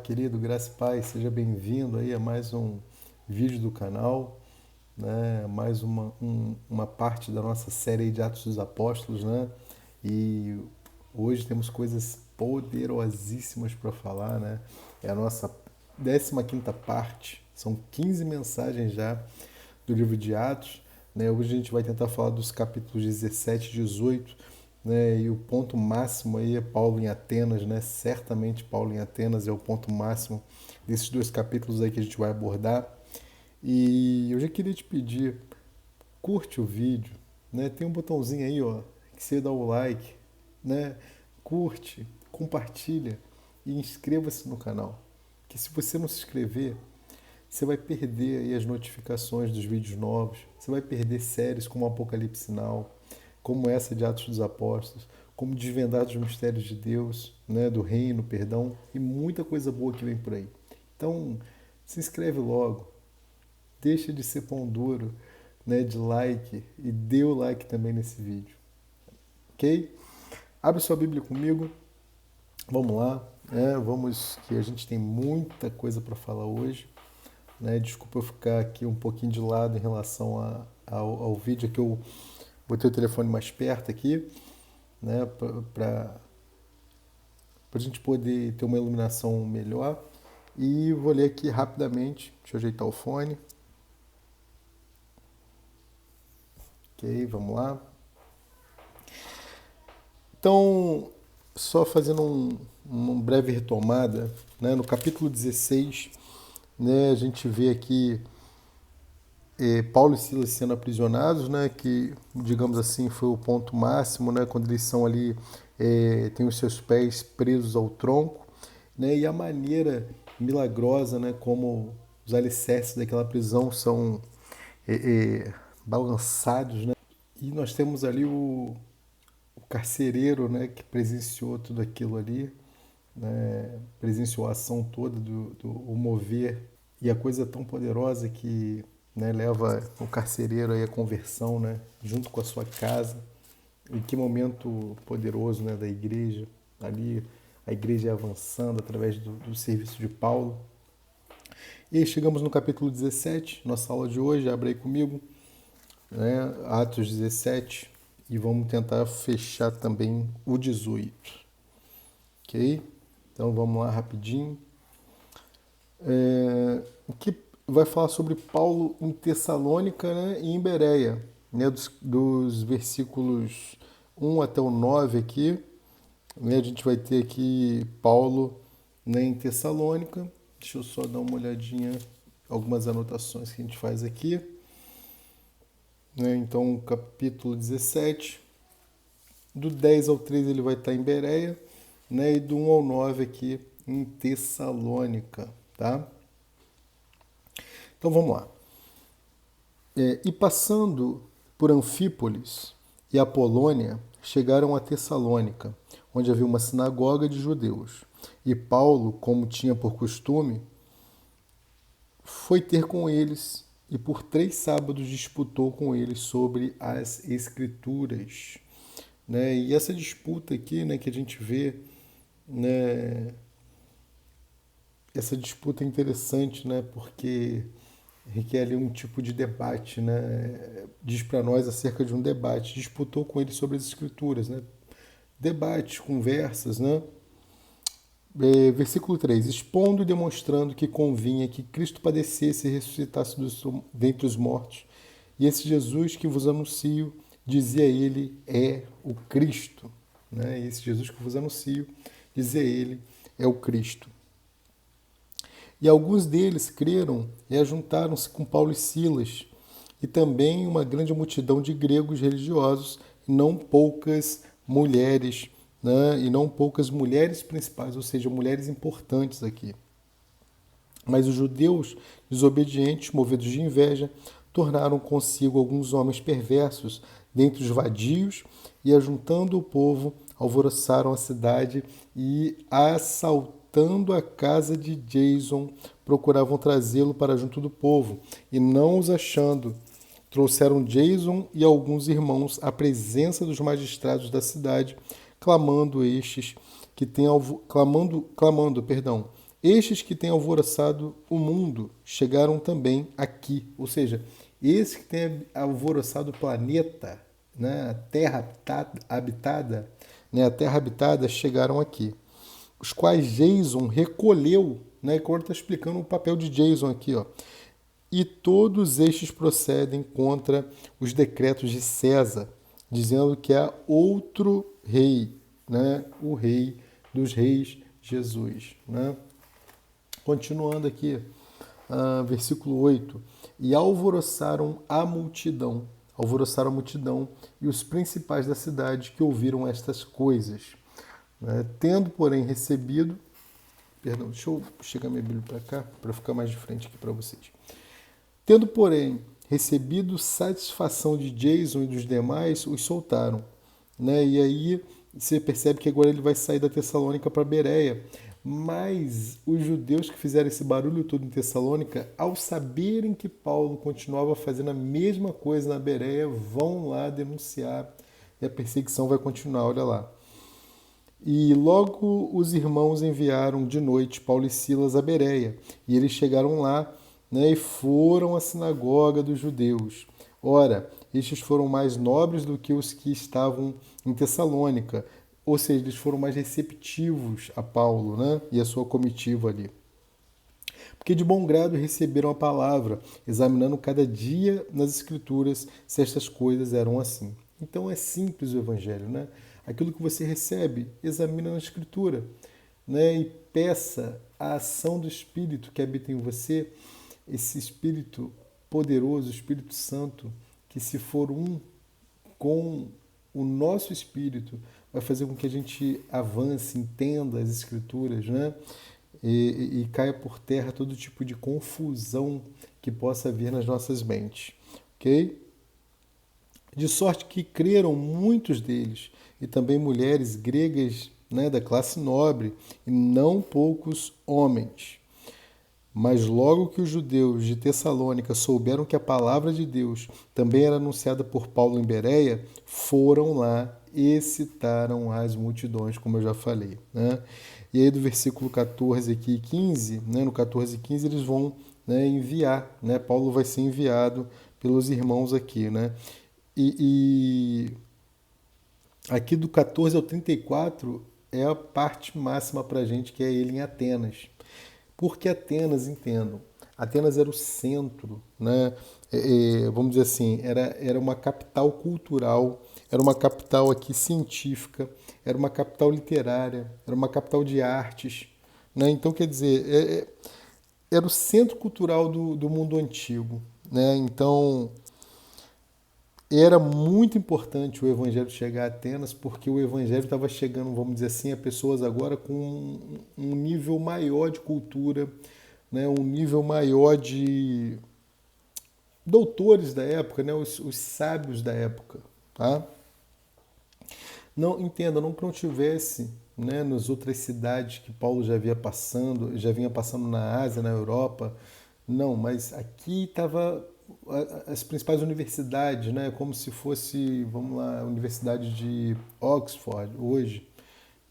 querido, graça e paz, seja bem-vindo aí a mais um vídeo do canal, né? Mais uma parte da nossa série aí de Atos dos Apóstolos, né? E hoje temos coisas poderosíssimas para falar, né? É a nossa 15ª parte, são 15 mensagens já do livro de Atos, né? Hoje a gente vai tentar falar dos capítulos 17 e 18, né? E o ponto máximo aí é Paulo em Atenas, né? Certamente Paulo em Atenas é o ponto máximo desses dois capítulos aí que a gente vai abordar. E eu já queria te pedir, curte o vídeo, né? Tem um botãozinho aí, ó, que você dá o like, né? Curte, compartilha e inscreva-se no canal. Que se você não se inscrever, você vai perder aí as notificações dos vídeos novos, você vai perder séries como Apocalipse Now, como essa de Atos dos Apóstolos, como Desvendar dos Mistérios de Deus, né, do Reino, perdão, e muita coisa boa que vem por aí. Então, se inscreve logo, deixa de ser pão duro, né, de like e dê o like também nesse vídeo, ok? Abre sua Bíblia comigo, vamos lá, vamos que a gente tem muita coisa para falar hoje. Né? Desculpa eu ficar aqui um pouquinho de lado em relação ao vídeo, que eu botei o telefone mais perto aqui, né? Para a gente poder ter uma iluminação melhor. E vou ler aqui rapidamente, deixa eu ajeitar o fone. Ok, vamos lá. Então, só fazendo uma breve retomada, né? No capítulo 16, né, a gente vê aqui Paulo e Silas sendo aprisionados, né, que, digamos assim, foi o ponto máximo, né, quando eles são ali, têm os seus pés presos ao tronco, né, e a maneira milagrosa, né, como os alicerces daquela prisão são balançados, né, e nós temos ali o carcereiro, né, que presenciou tudo aquilo ali, né, presenciou a ação toda do o mover, e a coisa é tão poderosa que, né, leva o carcereiro aí à conversão, né, junto com a sua casa. E que momento poderoso, né, da igreja, ali a igreja avançando através do serviço de Paulo. E aí chegamos no capítulo 17, nossa aula de hoje, abre aí comigo, né, Atos 17, e vamos tentar fechar também o 18, ok? Então vamos lá rapidinho. O que vai falar sobre Paulo em Tessalônica, né, e em Bereia, né, dos versículos 1 até o 9 aqui, né, a gente vai ter aqui Paulo, né, em Tessalônica. Deixa eu só dar uma olhadinha, algumas anotações que a gente faz aqui. Né, então, capítulo 17, do 10 ao 13 ele vai estar em Bereia, né, e do 1 ao 9 aqui em Tessalônica, tá? Então vamos lá. E passando por Anfípolis e Apolônia, chegaram a Tessalônica, onde havia uma sinagoga de judeus. E Paulo, como tinha por costume, foi ter com eles e por 3 sábados disputou com eles sobre as Escrituras. Né? E essa disputa aqui, né, que a gente vê, né, essa disputa é interessante, né, porque requer ali um tipo de debate, né? Diz para nós acerca de um debate. Disputou com ele sobre as escrituras, né? Debates, conversas, né? Versículo 3. Expondo e demonstrando que convinha que Cristo padecesse e ressuscitasse dentre os mortos. E esse Jesus que vos anuncio, dizia ele, é o Cristo. Né? E esse Jesus que vos anuncio, dizia ele, é o Cristo. E alguns deles creram e ajuntaram-se com Paulo e Silas, e também uma grande multidão de gregos religiosos, e não poucas mulheres, né? E não poucas mulheres principais, ou seja, mulheres importantes aqui. Mas os judeus desobedientes, movidos de inveja, tornaram consigo alguns homens perversos dentre os vadios, e ajuntando o povo, alvoroçaram a cidade e assaltando a casa de Jason, procuravam trazê-lo para junto do povo, e não os achando, trouxeram Jason e alguns irmãos à presença dos magistrados da cidade, clamando estes que têm Estes que têm alvoroçado o mundo chegaram também aqui. Ou seja, esses que têm alvoroçado o planeta, né, a terra habitada, né, a terra habitada chegaram aqui. Os quais Jason recolheu, né, agora está explicando o papel de Jason aqui, ó. E todos estes procedem contra os decretos de César, dizendo que há outro rei, né, o rei dos reis, Jesus, né? Continuando aqui, versículo 8. E alvoroçaram a multidão e os principais da cidade que ouviram estas coisas. Né? Tendo, porém, recebido... Perdão, deixa eu chegar minha Bíblia para cá, para ficar mais de frente aqui para vocês. Tendo, porém, recebido satisfação de Jason e dos demais, os soltaram. Né? E aí você percebe que agora ele vai sair da Tessalônica para Bereia. Mas os judeus que fizeram esse barulho todo em Tessalônica, ao saberem que Paulo continuava fazendo a mesma coisa na Bereia, vão lá denunciar e a perseguição vai continuar, olha lá. E logo os irmãos enviaram de noite Paulo e Silas a Bereia, e eles chegaram lá, né, e foram à sinagoga dos judeus. Ora, estes foram mais nobres do que os que estavam em Tessalônica, ou seja, eles foram mais receptivos a Paulo, né, e a sua comitiva ali. Porque de bom grado receberam a palavra, examinando cada dia nas Escrituras se estas coisas eram assim. Então é simples o Evangelho, né? Aquilo que você recebe, examina na Escritura, né? E peça a ação do Espírito que habita em você, esse Espírito poderoso, o Espírito Santo, que se for um com o nosso Espírito, vai fazer com que a gente avance, entenda as Escrituras, né? E caia por terra todo tipo de confusão que possa vir nas nossas mentes, ok? De sorte que creram muitos deles, e também mulheres gregas, né, da classe nobre, e não poucos homens. Mas logo que os judeus de Tessalônica souberam que a palavra de Deus também era anunciada por Paulo em Bereia, foram lá e excitaram as multidões, como eu já falei, né? E aí do versículo 14 aqui e 15, né, no 14 e 15 eles vão, né, enviar, né? Paulo vai ser enviado pelos irmãos aqui, né? E aqui do 14 ao 34 é a parte máxima para a gente, que é ele em Atenas. Porque Atenas, entendam, Atenas era o centro, né? Vamos dizer assim, era uma capital cultural, era uma capital aqui científica, era uma capital literária, era uma capital de artes, né? Então, quer dizer, era o centro cultural do mundo antigo, né? Então, era muito importante o evangelho chegar a Atenas, porque o evangelho estava chegando, vamos dizer assim, a pessoas agora com um nível maior de cultura, né, um nível maior de doutores da época, né, os sábios da época. Tá? Não, entenda, não que não tivesse, né, nas outras cidades que Paulo já vinha passando na Ásia, na Europa, não, mas aqui estava as principais universidades, né, como se fosse, vamos lá, a Universidade de Oxford hoje,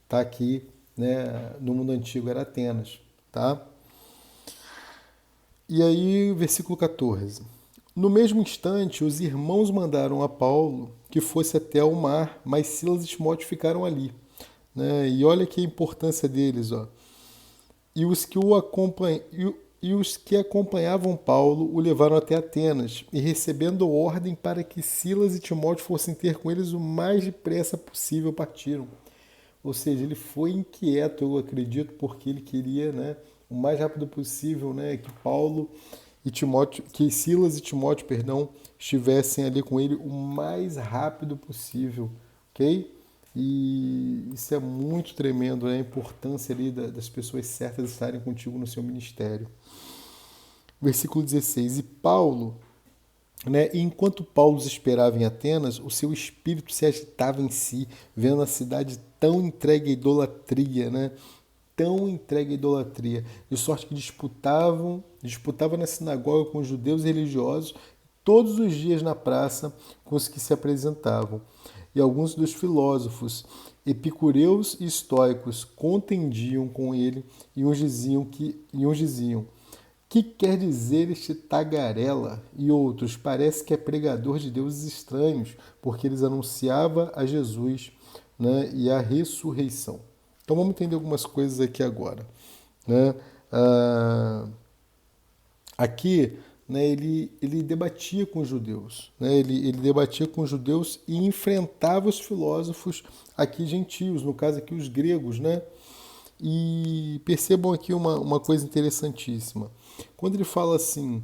está aqui, né, no mundo antigo era Atenas, tá? E aí, versículo 14. No mesmo instante, os irmãos mandaram a Paulo que fosse até o mar, mas Silas e Timóteo ficaram ali, né? E olha que a importância deles, ó. E os que acompanhavam Paulo o levaram até Atenas, e recebendo ordem para que Silas e Timóteo fossem ter com eles o mais depressa possível, partiram. Ou seja, ele foi inquieto, eu acredito, porque ele queria, né, o mais rápido possível, né, que Silas e Timóteo, perdão, estivessem ali com ele o mais rápido possível, ok? E isso é muito tremendo, né? A importância ali das pessoas certas estarem contigo no seu ministério. Versículo 16. E Paulo, né, e enquanto Paulo os esperava em Atenas, o seu espírito se agitava em si, vendo a cidade tão entregue à idolatria, né? Tão entregue à idolatria, de sorte que disputava na sinagoga com os judeus religiosos, todos os dias na praça com os que se apresentavam. E alguns dos filósofos Epicureus e estoicos contendiam com ele e uns diziam: que quer dizer este tagarela? E outros, parece que é pregador de deuses estranhos, porque eles anunciava a Jesus, né, e a ressurreição. Então vamos entender algumas coisas aqui agora. Né? Ah, aqui, né, ele debatia com os judeus, né? Ele debatia com os judeus e enfrentava os filósofos aqui gentios, no caso aqui os gregos, né? E percebam aqui uma coisa interessantíssima. Quando ele fala assim,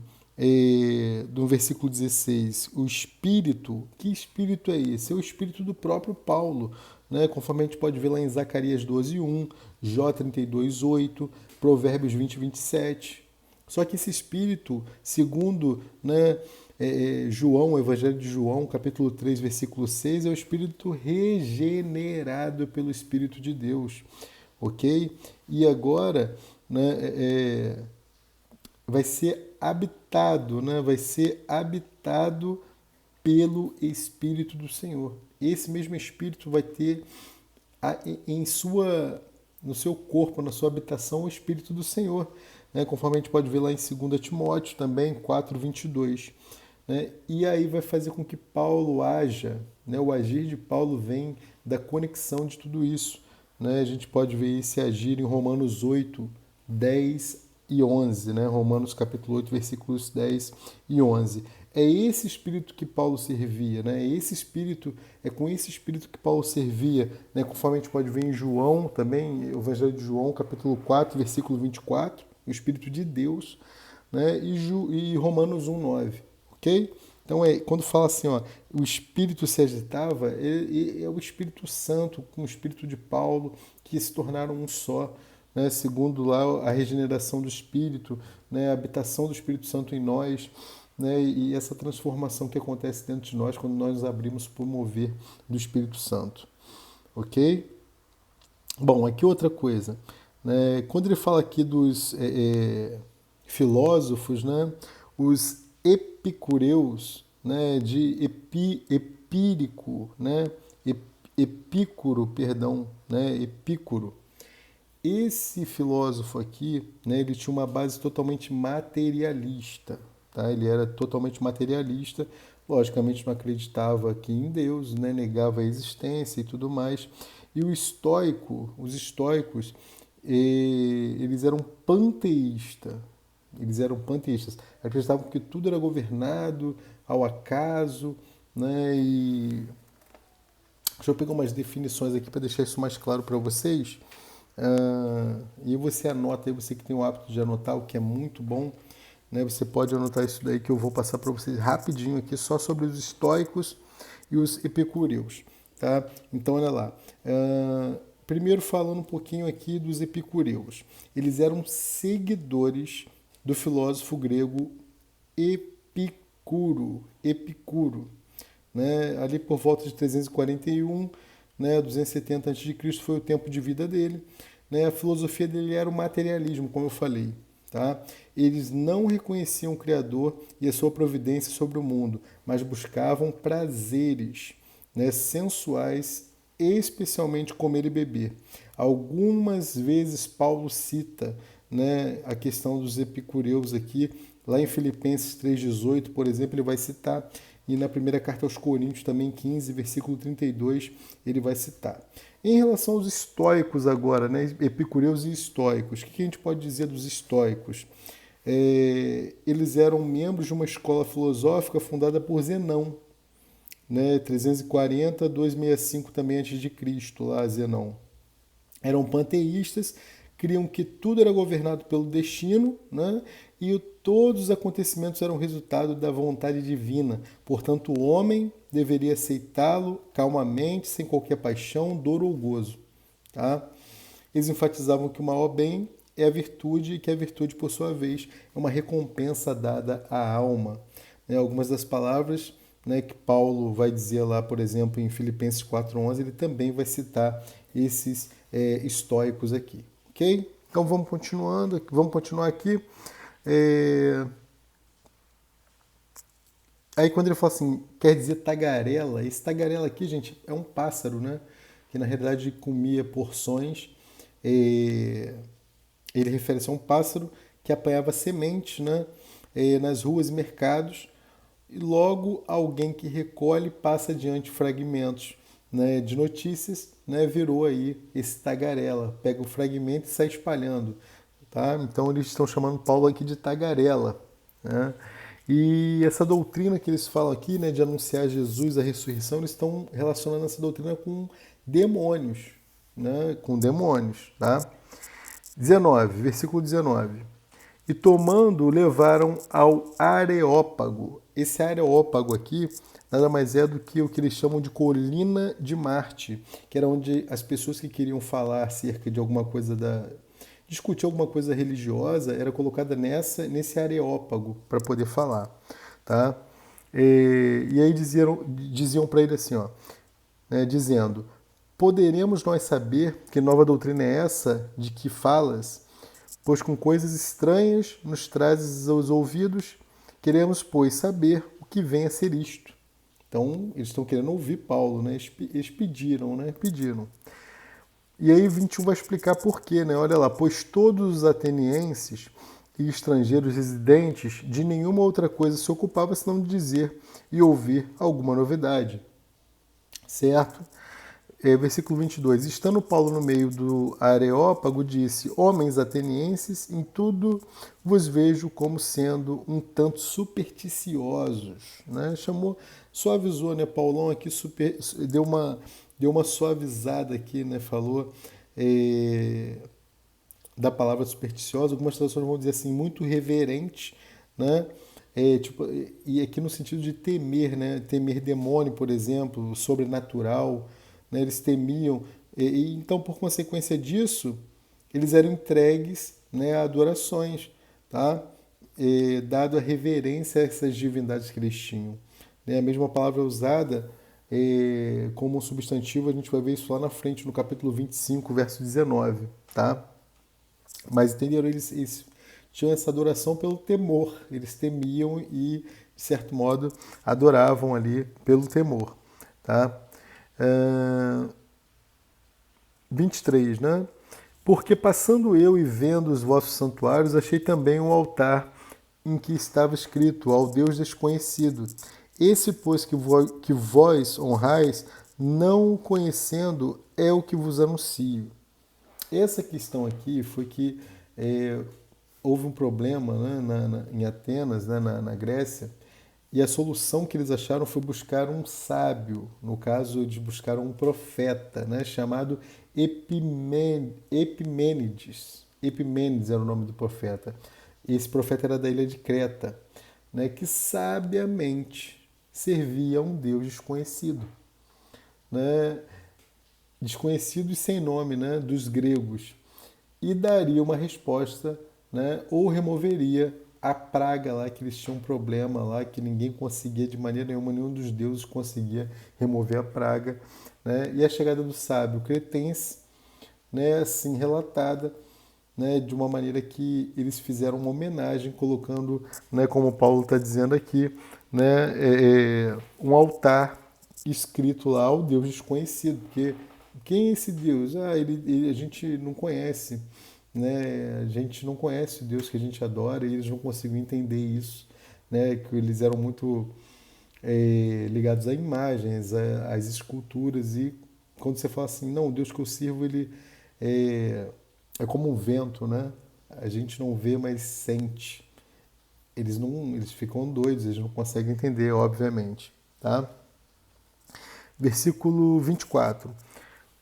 no versículo 16, o Espírito, que Espírito é esse? É o Espírito do próprio Paulo, né? Conforme a gente pode ver lá em Zacarias 12:1, Jó 32:8, Provérbios 20:27. Só que esse Espírito, segundo, né, João, o Evangelho de João, capítulo 3, versículo 6, é o Espírito regenerado pelo Espírito de Deus. Ok? E agora, né, vai ser habitado, né, vai ser habitado pelo Espírito do Senhor. Esse mesmo Espírito vai ter no seu corpo, na sua habitação, o Espírito do Senhor, né, conforme a gente pode ver lá em 2 Timóteo também, 4:22. Né, e aí vai fazer com que Paulo haja, né, o agir de Paulo vem da conexão de tudo isso. Né? A gente pode ver esse agir em Romanos 8, 10 e 11, né? Romanos capítulo 8, versículos 10 e 11. É esse espírito que Paulo servia, né? É com esse espírito que Paulo servia, né? Conforme a gente pode ver em João também, o Evangelho de João, capítulo 4, versículo 24, o Espírito de Deus, né? E Romanos 1, 9, ok? Então, quando fala assim, ó, o Espírito se agitava, é o Espírito Santo com o Espírito de Paulo que se tornaram um só, né? Segundo lá a regeneração do Espírito, né? A habitação do Espírito Santo em nós, né? E essa transformação que acontece dentro de nós quando nós nos abrimos para o mover do Espírito Santo, ok? Bom, aqui outra coisa, né? Quando ele fala aqui dos filósofos, né? Os epicureus, né? De epírico, né? Epícoro, perdão, né? Epícoro. Esse filósofo aqui, né? Ele tinha uma base totalmente materialista, tá? Ele era totalmente materialista, logicamente não acreditava aqui em Deus, né? Negava a existência e tudo mais. E os estoicos, eles eram panteístas. Eles eram panteístas. Acreditavam que tudo era governado ao acaso, né? E deixa eu pegar umas definições aqui para deixar isso mais claro para vocês. E você anota aí, você que tem o hábito de anotar, o que é muito bom, né? Você pode anotar isso daí que eu vou passar para vocês rapidinho aqui, só sobre os estoicos e os epicureus, tá? Então, olha lá. Primeiro falando um pouquinho aqui dos epicureus. Eles eram seguidores do filósofo grego Epicuro, né? Ali por volta de 341, né, 270 a.C. foi o tempo de vida dele, né? A filosofia dele era o materialismo, como eu falei, tá? Eles não reconheciam o Criador e a sua providência sobre o mundo, mas buscavam prazeres, né, sensuais, especialmente comer e beber. Algumas vezes Paulo cita, né, a questão dos epicureus aqui, lá em Filipenses 3,18, por exemplo, ele vai citar, e na primeira carta aos Coríntios também, 15, versículo 32, ele vai citar. Em relação aos estoicos agora, né, epicureus e estoicos, o que a gente pode dizer dos estoicos? Eles eram membros de uma escola filosófica fundada por Zenão, né, 340, 265 também antes de Cristo, lá Zenão. Eram panteístas, criam que tudo era governado pelo destino, né? E todos os acontecimentos eram resultado da vontade divina. Portanto, o homem deveria aceitá-lo calmamente, sem qualquer paixão, dor ou gozo. Tá? Eles enfatizavam que o maior bem é a virtude e que a virtude, por sua vez, é uma recompensa dada à alma. Né? Algumas das palavras, né, que Paulo vai dizer lá, por exemplo, em Filipenses 4:11, ele também vai citar esses estoicos aqui. Ok? Então vamos continuar aqui. Aí quando ele fala assim, quer dizer tagarela, esse tagarela aqui, gente, é um pássaro, né? que na realidade comia porções. Ele refere-se a um pássaro que apanhava sementes, né, nas ruas e mercados, e logo alguém que recolhe passa adiante fragmentos, né, de notícias, né, virou aí esse tagarela, pega o fragmento e sai espalhando. Tá? Então eles estão chamando Paulo aqui de tagarela. Né? E essa doutrina que eles falam aqui, né, de anunciar Jesus, a ressurreição, eles estão relacionando essa doutrina com demônios. Né, com demônios. Tá? 19, versículo 19. E tomando, levaram ao Areópago. Esse Areópago aqui nada mais é do que o que eles chamam de colina de Marte, que era onde as pessoas que queriam falar acerca de alguma coisa discutir alguma coisa religiosa, era colocada nesse Areópago para poder falar. Tá? E aí diziam para ele assim, ó, né, dizendo: poderemos nós saber que nova doutrina é essa de que falas? Pois com coisas estranhas nos trazes aos ouvidos, queremos, pois, saber o que vem a ser isto. Então, eles estão querendo ouvir Paulo, né? Eles pediram, né? Pediram. E aí 21 vai explicar por quê, né? Olha lá, pois todos os atenienses e estrangeiros residentes de nenhuma outra coisa se ocupavam senão de dizer e ouvir alguma novidade. Certo? Versículo 22. Estando Paulo no meio do Areópago, disse: homens atenienses, em tudo vos vejo como sendo um tanto supersticiosos. Né? Suavizou, né? Paulão aqui deu uma suavizada aqui, né? Falou da palavra supersticiosa. Algumas traduções vão dizer assim, muito reverente, né? E aqui no sentido de temer, né? Temer demônio, por exemplo, sobrenatural. Né? Eles temiam, e então, por consequência disso, eles eram entregues, né, a adorações, tá? Dado a reverência a essas divindades que eles tinham. Né? A mesma palavra usada como um substantivo, a gente vai ver isso lá na frente, no capítulo 25, verso 19. Tá? Mas entenderam? Eles tinham essa adoração pelo temor, eles temiam e, de certo modo, adoravam ali pelo temor. Tá? 23, né? Porque passando eu e vendo os vossos santuários, achei também um altar em que estava escrito ao Deus desconhecido. Esse, pois, que vós honrais, não o conhecendo, é o que vos anuncio. Essa questão aqui foi que houve um problema, né, em Atenas, né, na Grécia, e a solução que eles acharam foi buscar um sábio, no caso, eles buscaram um profeta, né, chamado Epimênides. Epimênides era o nome do profeta. Esse profeta era da ilha de Creta, né, que sabiamente servia a um Deus desconhecido. Né, desconhecido e sem nome, né, dos gregos. E daria uma resposta, né, ou removeria a praga lá, que eles tinham um problema lá, que ninguém conseguia de maneira nenhuma, nenhum dos deuses conseguia remover a praga. Né? E a chegada do sábio cretense, né, assim relatada, né, de uma maneira que eles fizeram uma homenagem, colocando, né, como Paulo está dizendo aqui, né, um altar escrito lá ao Deus desconhecido. Porque quem é esse Deus? A gente não conhece. Né? A gente não conhece o Deus que a gente adora e eles não conseguiam entender isso, né? Que eles eram muito ligados a imagens, às esculturas, e quando você fala assim, não, o Deus que eu sirvo, ele é como um vento, né? A gente não vê, mas sente. Eles ficam doidos, eles não conseguem entender, obviamente, tá? Versículo 24.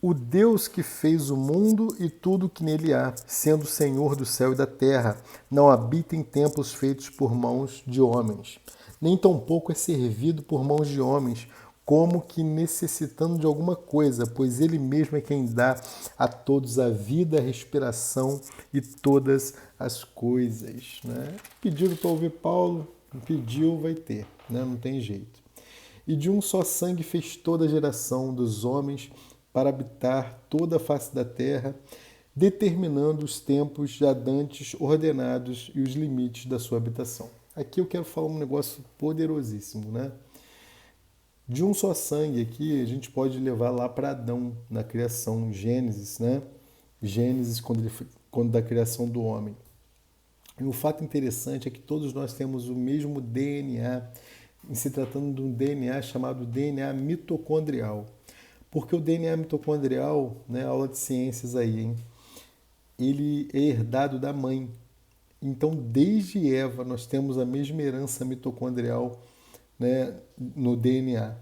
O Deus que fez o mundo e tudo que nele há, sendo Senhor do céu e da terra, não habita em templos feitos por mãos de homens, nem tampouco é servido por mãos de homens, como que necessitando de alguma coisa, pois ele mesmo é quem dá a todos a vida, a respiração e todas as coisas. Né? Pediram para ouvir Paulo, pediu, vai ter, né? Não tem jeito. E de um só sangue fez toda a geração dos homens para habitar toda a face da terra, determinando os tempos já dantes ordenados e os limites da sua habitação. Aqui eu quero falar um negócio poderosíssimo, né? De um só sangue aqui, a gente pode levar lá para Adão, na criação, Gênesis, né? Gênesis, quando da criação do homem. E o fato interessante é que todos nós temos o mesmo DNA, em se tratando de um DNA chamado DNA mitocondrial. Porque o DNA mitocondrial, né, aula de ciências aí, hein? Ele é herdado da mãe. Então, desde Eva, nós temos a mesma herança mitocondrial, né, no DNA.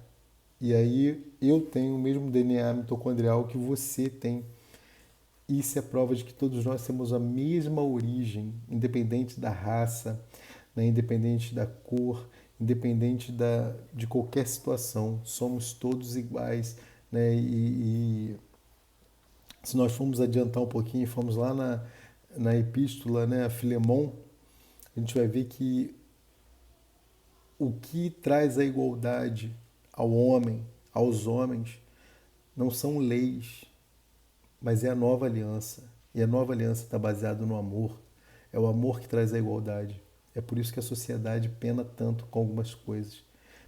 E aí eu tenho o mesmo DNA mitocondrial que você tem. Isso é prova de que todos nós temos a mesma origem, independente da raça, né, independente da cor, independente de qualquer situação. Somos todos iguais. Né, e se nós formos adiantar um pouquinho, formos lá na epístola, né, a Filemon, a gente vai ver que o que traz a igualdade ao homem, aos homens, não são leis, mas é a nova aliança. E a nova aliança está baseada no amor. É o amor que traz a igualdade. É por isso que a sociedade pena tanto com algumas coisas.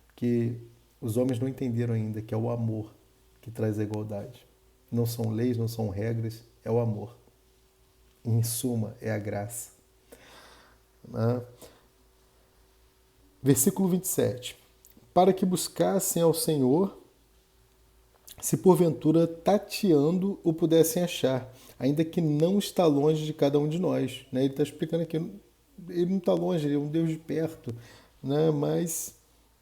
Porque os homens não entenderam ainda que é o amor que traz a igualdade. Não são leis, não são regras, é o amor. Em suma, é a graça. Né? Versículo 27. Para que buscassem ao Senhor, se porventura tateando o pudessem achar, ainda que não está longe de cada um de nós. Né? Ele está explicando aqui, ele não está longe, ele é um Deus de perto, né? Mas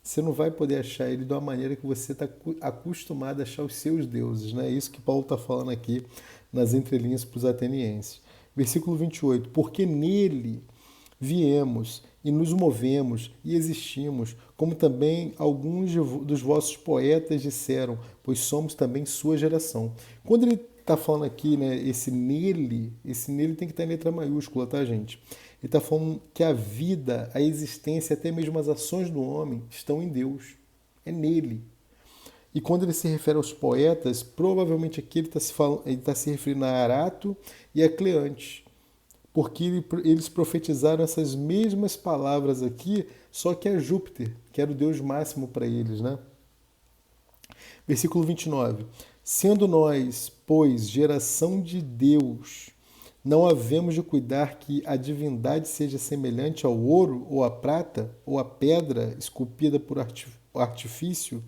você não vai poder achar ele de uma maneira que você está acostumado a achar os seus deuses. Né? É isso que Paulo está falando aqui nas entrelinhas para os atenienses. Versículo 28. Porque nele viemos e nos movemos e existimos, como também alguns dos vossos poetas disseram, pois somos também sua geração. Quando ele está falando aqui, né, esse nele tem que estar em letra maiúscula, tá, gente? Ele está falando que a vida, a existência, até mesmo as ações do homem estão em Deus. É nele. E quando ele se refere aos poetas, provavelmente aqui ele está se referindo a Arato e a Cleante. Porque eles profetizaram essas mesmas palavras aqui, só que a Júpiter, que era o Deus máximo para eles, né? Versículo 29. Sendo nós, pois, geração de Deus, não havemos de cuidar que a divindade seja semelhante ao ouro, ou à prata, ou à pedra esculpida por artifício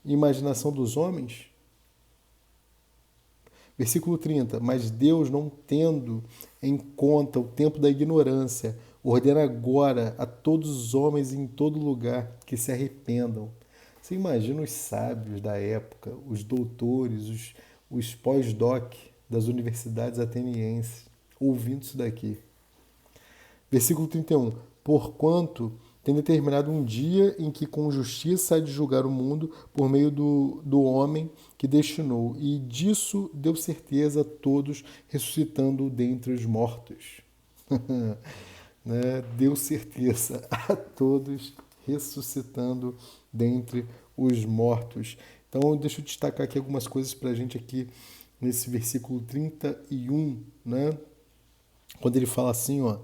e imaginação dos homens? Versículo 30. Mas Deus, não tendo em conta o tempo da ignorância, ordena agora a todos os homens em todo lugar que se arrependam. Você imagina os sábios da época, os doutores, os pós-doc das universidades atenienses, ouvindo isso daqui. Versículo 31. Porquanto tem determinado um dia em que com justiça há de julgar o mundo por meio do homem que destinou, e disso deu certeza a todos, ressuscitando dentre os mortos. Né? Deu certeza a todos, ressuscitando dentre os mortos. Então, deixa eu destacar aqui algumas coisas para a gente aqui nesse versículo 31, né? Quando ele fala assim, ó,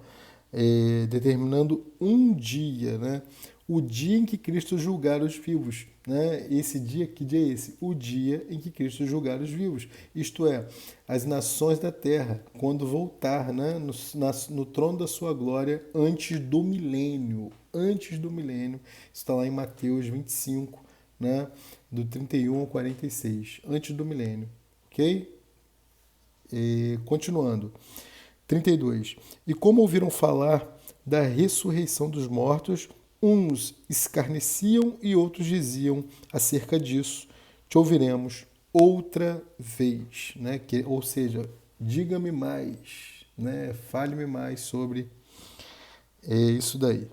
determinando um dia, né? O dia em que Cristo julgar os vivos. Né? Esse dia, que dia é esse? O dia em que Cristo julgar os vivos. Isto é, as nações da terra, quando voltar, né? no trono da sua glória, antes do milênio. Antes do milênio. Está lá em Mateus 25, né? Do 31 ao 46. Antes do milênio. Ok? Continuando. 32. E como ouviram falar da ressurreição dos mortos, uns escarneciam e outros diziam acerca disso, te ouviremos outra vez. Né? Ou seja, diga-me mais, né? Fale-me mais sobre isso daí.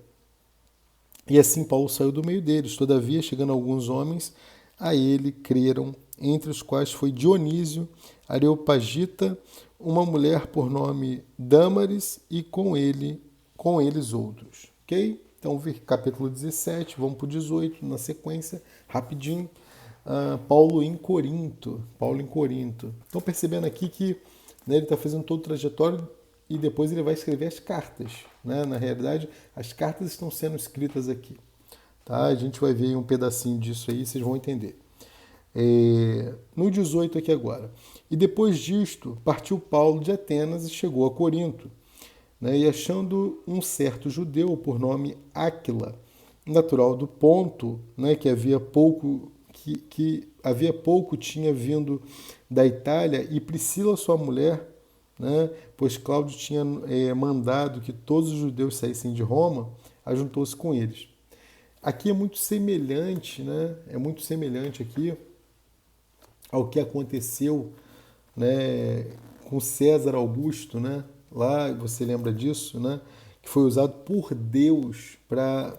E assim Paulo saiu do meio deles. Todavia, chegando alguns homens, a ele creram, entre os quais foi Dionísio, Areopagita, uma mulher por nome Dâmaris e com eles outros. Ok? Então, capítulo 17, vamos para o 18, na sequência, rapidinho. Paulo em Corinto. Estão percebendo aqui que, né, ele está fazendo todo o trajetório e depois ele vai escrever as cartas. Né? Na realidade, as cartas estão sendo escritas aqui. Tá? A gente vai ver um pedacinho disso aí, vocês vão entender. No 18 aqui agora. E depois disto, partiu Paulo de Atenas e chegou a Corinto, né? E achando um certo judeu por nome Áquila, natural do Ponto, né? Que havia pouco tinha vindo da Itália, e Priscila, sua mulher, né? Pois Cláudio tinha mandado que todos os judeus saíssem de Roma, ajuntou-se com eles. Aqui é muito semelhante, né? É muito semelhante aqui ao que aconteceu, né, com César Augusto, né? Lá você lembra disso, né? Que foi usado por Deus para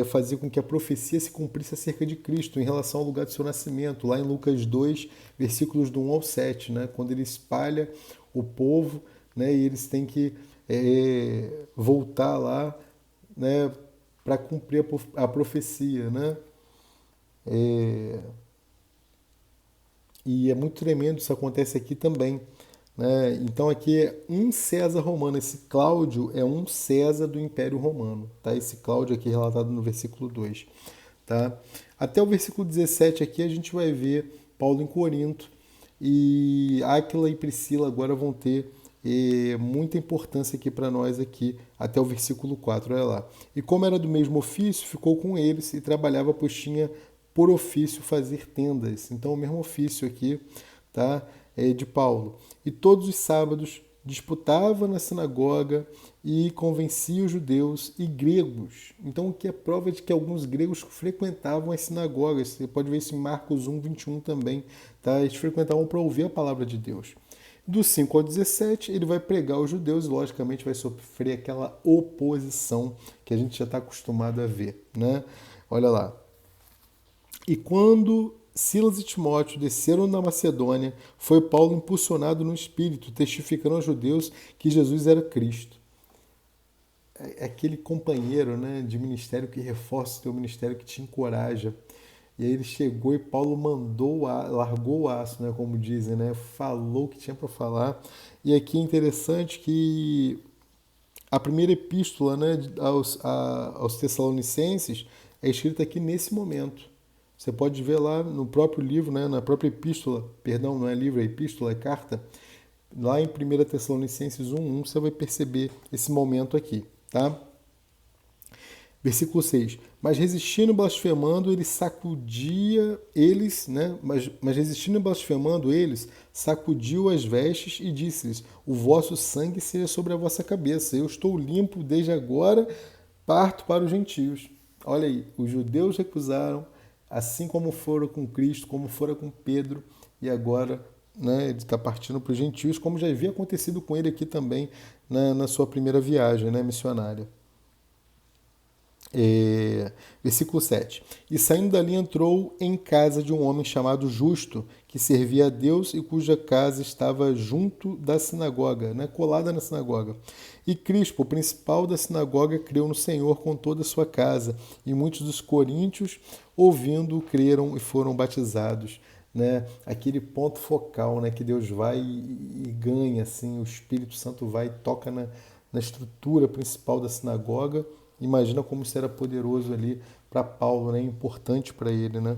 fazer com que a profecia se cumprisse acerca de Cristo em relação ao lugar do seu nascimento, lá em Lucas 2, versículos do 1 ao 7, né? Quando ele espalha o povo, né? E eles têm que voltar lá, né? Para cumprir a profecia, né? É, e é muito tremendo, isso acontece aqui também, né? Então aqui é um César romano, esse Cláudio é um César do Império Romano, tá? Esse Cláudio aqui relatado no versículo 2, tá? Até o versículo 17 aqui a gente vai ver Paulo em Corinto, e Áquila e Priscila agora vão ter muita importância aqui para nós aqui, até o versículo 4, olha lá. E como era do mesmo ofício, ficou com eles e trabalhava, pois tinha por ofício fazer tendas. Então, o mesmo ofício aqui, tá? De Paulo. E todos os sábados disputava na sinagoga e convencia os judeus e gregos. Então, o que é prova de que alguns gregos frequentavam as sinagogas. Você pode ver isso em Marcos 1, 21 também. Tá? Eles frequentavam para ouvir a palavra de Deus. Do 5 ao 17, ele vai pregar aos judeus e, logicamente, vai sofrer aquela oposição que a gente já está acostumado a ver. Né? Olha lá. E quando Silas e Timóteo desceram na Macedônia, foi Paulo impulsionado no Espírito, testificando aos judeus que Jesus era Cristo. É aquele companheiro, né, de ministério que reforça o teu ministério, que te encoraja. E aí ele chegou e Paulo largou o aço, né, como dizem, né, falou o que tinha para falar. E aqui é interessante que a primeira epístola, né, aos Tessalonicenses é escrita aqui nesse momento. Você pode ver lá no próprio livro, né, na própria epístola, perdão, não é livro, é epístola, é carta, lá em 1 Tessalonicenses 1:1, você vai perceber esse momento aqui, tá? Versículo 6. Mas resistindo e blasfemando, ele sacudia eles, né? Mas resistindo e blasfemando eles, sacudiu as vestes e disse-lhes: o vosso sangue seja sobre a vossa cabeça. Eu estou limpo desde agora, parto para os gentios. Olha aí, os judeus recusaram, assim como foram com Cristo, como foram com Pedro, e agora, né, ele está partindo para os gentios, como já havia acontecido com ele aqui também, né, na sua primeira viagem, né, missionária. Versículo 7. E saindo dali entrou em casa de um homem chamado Justo, que servia a Deus e cuja casa estava junto da sinagoga, né, colada na sinagoga. E Crispo, o principal da sinagoga, creu no Senhor com toda a sua casa, e muitos dos coríntios, ouvindo, creram e foram batizados. Né? Aquele ponto focal, né, que Deus vai e ganha, assim, o Espírito Santo vai e toca na estrutura principal da sinagoga. Imagina como isso era poderoso ali para Paulo, né? Importante para ele, né?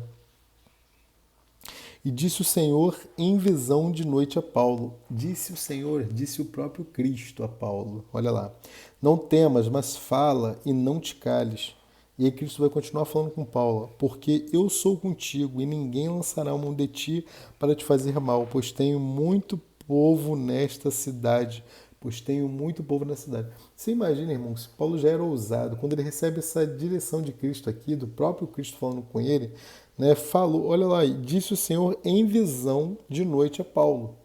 E disse o Senhor em visão de noite a Paulo. Disse o Senhor, disse o próprio Cristo a Paulo. Olha lá. Não temas, mas fala e não te cales. E aí Cristo vai continuar falando com Paulo. Porque eu sou contigo e ninguém lançará mão de ti para te fazer mal, pois tenho muito povo nesta cidade. Pois tenho muito povo na cidade. Você imagina, irmão, se Paulo já era ousado, quando ele recebe essa direção de Cristo aqui, do próprio Cristo falando com ele, né, falou, olha lá, disse o Senhor em visão de noite a Paulo.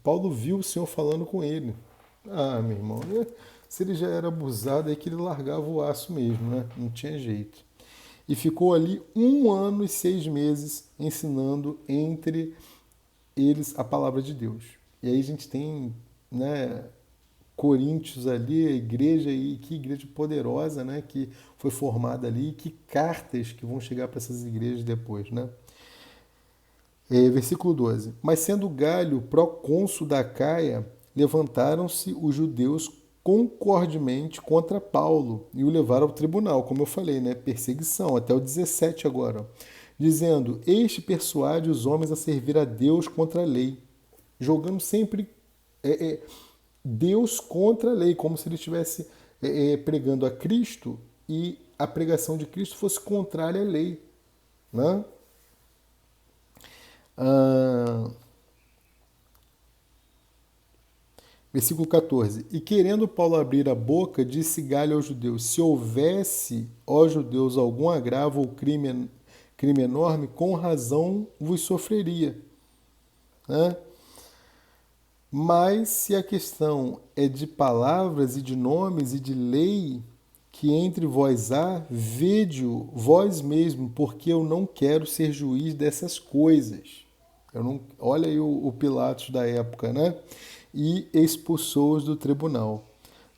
Paulo viu o Senhor falando com ele. Ah, meu irmão, se ele já era abusado, é que ele largava o aço mesmo, né? Não tinha jeito. E ficou ali 1 ano e 6 meses ensinando entre eles a palavra de Deus. E aí a gente tem, né, Coríntios ali, a igreja, e que igreja poderosa, né, que foi formada ali, e que cartas que vão chegar para essas igrejas depois, né? Versículo 12. Mas sendo Galho procônsul da Caia, levantaram-se os judeus concordemente contra Paulo e o levaram ao tribunal, como eu falei, né? Perseguição, até o 17 agora, dizendo: este persuade os homens a servir a Deus contra a lei, jogando sempre Deus contra a lei, como se ele estivesse pregando a Cristo e a pregação de Cristo fosse contrária à lei, né? Ah, Versículo 14. E querendo Paulo abrir a boca, disse Galho aos judeus: se houvesse, ó judeus, algum agravo ou crime enorme, com razão vos sofreria. Né? Mas se a questão é de palavras e de nomes e de lei que entre vós há, vede-o vós mesmo, porque eu não quero ser juiz dessas coisas. Eu não, olha aí o Pilatos da época, né? E expulsou-os do tribunal.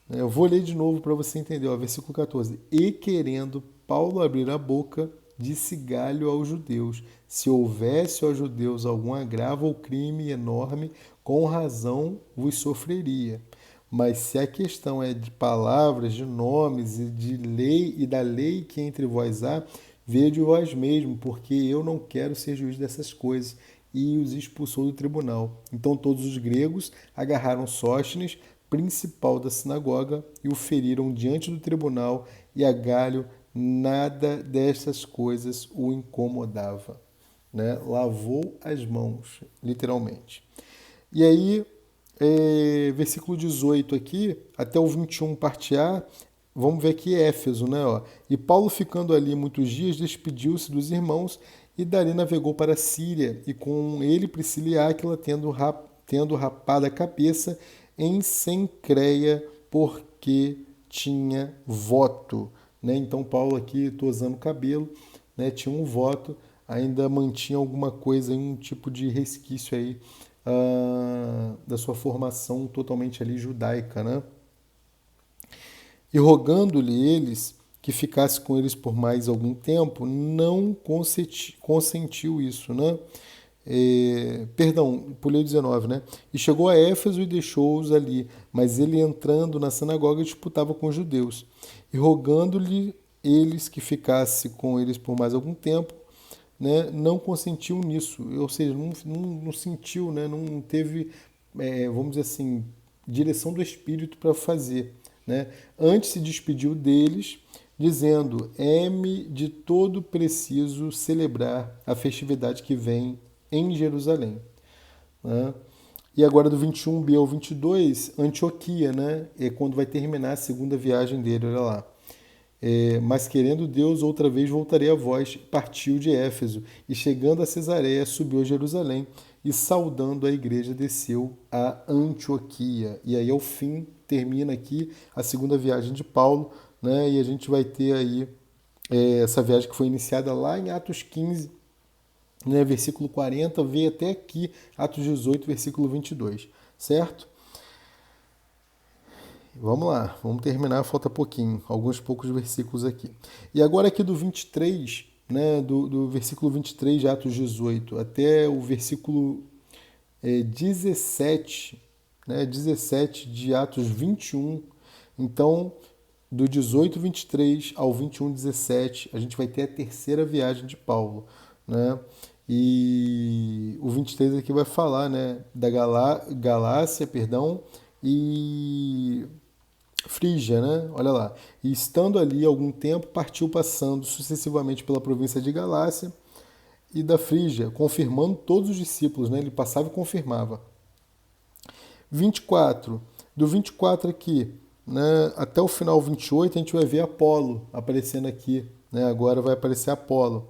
Eu vou ler de novo para você entender, ó, versículo 14. E querendo Paulo abrir a boca, disse Galho aos judeus: se houvesse aos judeus algum agravo ou crime enorme, com razão vos sofreria. Mas se a questão é de palavras, de nomes e de lei e da lei que entre vós há, vede vós mesmo, porque eu não quero ser juiz dessas coisas. E os expulsou do tribunal. Então todos os gregos agarraram Sóstenes, principal da sinagoga, e o feriram diante do tribunal, e a Galho nada dessas coisas o incomodava. Né? Lavou as mãos, literalmente. E aí, versículo 18 aqui, até o 21, parte A, vamos ver aqui Éfeso, né? Ó. E Paulo, ficando ali muitos dias, despediu-se dos irmãos e dali navegou para a Síria, e com ele Priscila e Áquila, tendo rapado a cabeça em Cencreia, porque tinha voto. Né? Então Paulo aqui, tosando o cabelo, né? Tinha um voto, ainda mantinha alguma coisa, um tipo de resquício aí da sua formação totalmente ali judaica, né? E rogando-lhe eles que ficasse com eles por mais algum tempo, não consentiu isso, né? Perdão, pulei 19, né? E chegou a Éfeso e deixou-os ali, mas ele entrando na sinagoga disputava com os judeus. E rogando-lhe eles que ficasse com eles por mais algum tempo, né, não consentiu nisso, ou seja, não sentiu, né, não teve, vamos dizer assim, direção do Espírito para fazer. Né? Antes se despediu deles, dizendo: é-me de todo preciso celebrar a festividade que vem em Jerusalém. Né? E agora do 21b ao 22, Antioquia, né? É quando vai terminar a segunda viagem dele, olha lá. Mas querendo Deus, outra vez voltarei a vós. Partiu de Éfeso, e chegando a Cesareia, subiu a Jerusalém, e saudando a igreja, desceu a Antioquia. E aí, ao fim, termina aqui a segunda viagem de Paulo, né? E a gente vai ter aí essa viagem que foi iniciada lá em Atos 15, né? Versículo 40, veio até aqui, Atos 18, versículo 22, certo? Vamos lá, vamos terminar, falta pouquinho, alguns poucos versículos aqui. E agora aqui do 23, né, do versículo 23 de Atos 18 até o versículo 17, né, 17 de Atos 21. Então, do 18, 23 ao 21, 17, a gente vai ter a terceira viagem de Paulo. Né? E o 23 aqui vai falar, né, da Galácia, perdão, e Frígia, né? Olha lá. E estando ali algum tempo, partiu passando sucessivamente pela província de Galácia e da Frígia, confirmando todos os discípulos, né? Ele passava e confirmava. 24. Do 24 aqui, né, até o final 28, a gente vai ver Apolo aparecendo aqui. Né? Agora vai aparecer Apolo.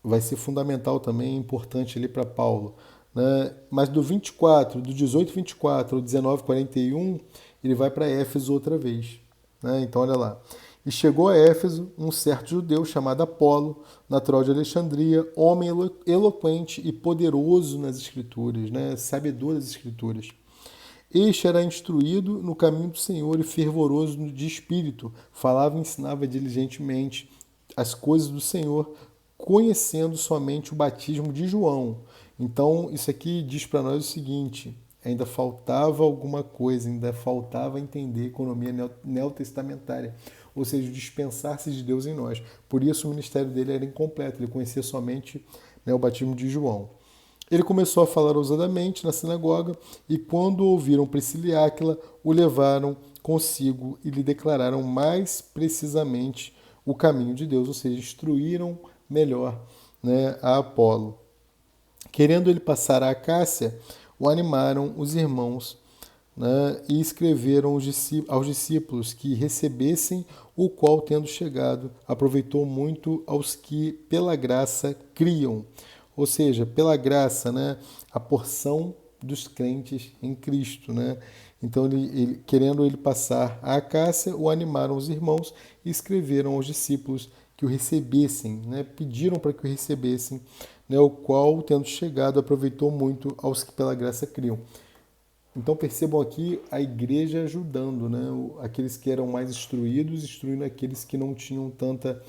Vai ser fundamental também, importante ali para Paulo. Né? Mas do 24, do 18, 24 ao 19, 41, ele vai para Éfeso outra vez. Né? Então, olha lá. E chegou a Éfeso um certo judeu chamado Apolo, natural de Alexandria, homem eloquente e poderoso nas Escrituras, né? Sabedor das Escrituras. Este era instruído no caminho do Senhor e fervoroso de espírito, falava e ensinava diligentemente as coisas do Senhor, conhecendo somente o batismo de João. Então, isso aqui diz para nós o seguinte: ainda faltava alguma coisa, ainda faltava entender a economia neotestamentária, ou seja, dispensar-se de Deus em nós. Por isso o ministério dele era incompleto, ele conhecia somente, né, o batismo de João. Ele começou a falar ousadamente na sinagoga, e quando ouviram Priscila e Áquila, o levaram consigo e lhe declararam mais precisamente o caminho de Deus, ou seja, instruíram melhor, né, a Apolo. Querendo ele passar a Acácia, o animaram os irmãos, né, e escreveram aos discípulos que recebessem, o qual, tendo chegado, aproveitou muito aos que pela graça criam. Ou seja, pela graça, né, a porção dos crentes em Cristo. Né? Então, querendo ele passar a Acácia, o animaram os irmãos e escreveram aos discípulos que o recebessem, né? Pediram para que o recebessem, né? O qual, tendo chegado, aproveitou muito aos que pela graça criam. Então percebam aqui a igreja ajudando, né? Aqueles que eram mais instruídos, instruindo aqueles que não tinham tanta,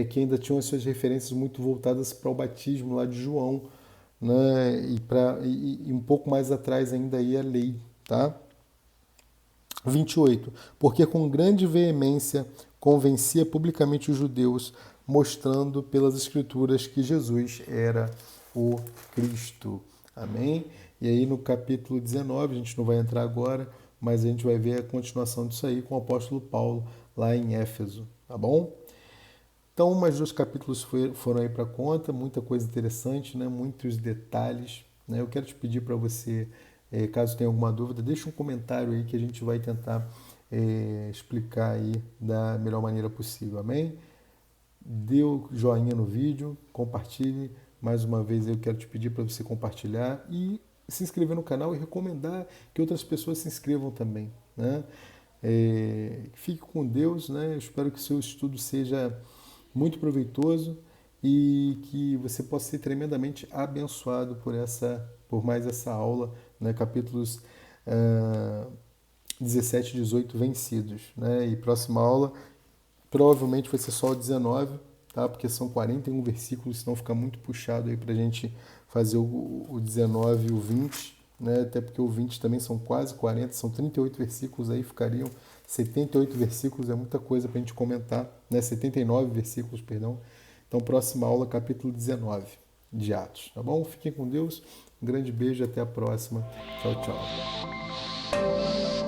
que ainda tinham as suas referências muito voltadas para o batismo lá de João, né? E um pouco mais atrás ainda aí a lei, tá? 28. Porque com grande veemência convencia publicamente os judeus, mostrando pelas Escrituras que Jesus era o Cristo. Amém? E aí no capítulo 19, a gente não vai entrar agora, mas a gente vai ver a continuação disso aí com o apóstolo Paulo lá em Éfeso, tá bom? Então, mais 2 capítulos foram aí para conta, muita coisa interessante, né? Muitos detalhes. Né? Eu quero te pedir para você, caso tenha alguma dúvida, deixa um comentário aí que a gente vai tentar explicar aí da melhor maneira possível, amém? Dê o joinha no vídeo, compartilhe. Mais uma vez eu quero te pedir para você compartilhar e se inscrever no canal e recomendar que outras pessoas se inscrevam também, né? Fique com Deus, né? Eu espero que o seu estudo seja muito proveitoso e que você possa ser tremendamente abençoado por mais essa aula, né? Capítulos 17 e 18 vencidos, né? E próxima aula provavelmente vai ser só o 19, tá? Porque são 41 versículos, senão fica muito puxado aí pra gente fazer o 19 e o 20, né? Até porque o 20 também são quase 40, são 38 versículos, aí ficariam 78 versículos, é muita coisa pra gente comentar, né? 79 versículos, perdão. Então, próxima aula, capítulo 19 de Atos, tá bom? Fiquem com Deus, um grande beijo, até a próxima. Tchau, tchau.